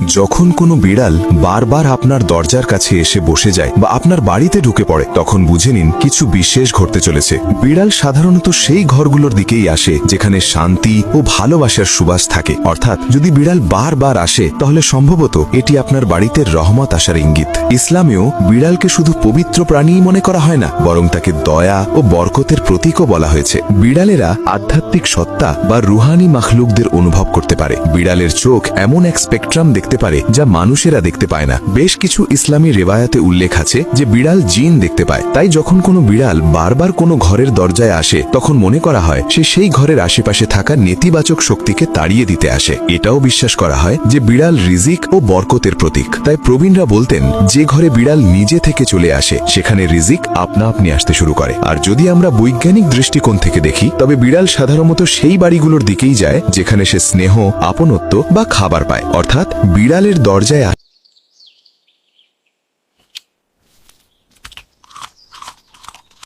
যখন কোনো বিড়াল বারবার আপনার দরজার কাছে এসে বসে যায় বা আপনার বাড়িতে ঢুকে পড়ে, তখন বুঝে নিন কিছু বিশেষ ঘটতে চলেছে। বিড়াল সাধারণত সেই ঘরগুলোর দিকেই আসে যেখানে শান্তি ও ভালোবাসার সুবাস থাকে। অর্থাৎ যদি বিড়াল বারবার আসে তাহলে সম্ভবত এটি আপনার বাড়িতে রহমত আসার ইঙ্গিত। ইসলামেও বিড়ালকে শুধু পবিত্র প্রাণীই মনে করা হয় না, বরং তাকে দয়া ও বরকতের প্রতীকও বলা হয়েছে। বিড়ালেরা আধ্যাত্মিক সত্তা বা রুহানি মাখলুকদের অনুভব করতে পারে। বিড়ালের চোখ এমন এক স্পেকট্রাম দেখতে পারে যা মানুষেরা দেখতে পায় না। বেশ কিছু ইসলামী রেওয়ায়াতে উল্লেখ আছে যে বিড়াল জিন দেখতে পায়। তাই যখন কোনো বিড়াল বারবার কোনো ঘরের দরজায় আসে তখন মনে করা হয় সে সেই ঘরের আশেপাশে থাকা নেতিবাচক শক্তিকে তাড়িয়ে দিতে আসে। এটাও বিশ্বাস করা হয় যে বিড়াল রিজিক ও বরকতের প্রতীক। তাই প্রবীণরা বলতেন যে ঘরে বিড়াল নিজে থেকে চলে আসে সেখানে রিজিক আপনা আপনি আসতে শুরু করে। আর যদি আমরা বৈজ্ঞানিক দৃষ্টিকোণ থেকে দেখি তবে বিড়াল সাধারণত সেই বাড়িগুলোর দিকেই যায় যেখানে সে স্নেহ, আপনত্ব বা খাবার পায়। অর্থাৎ বিড়ালের দরজায়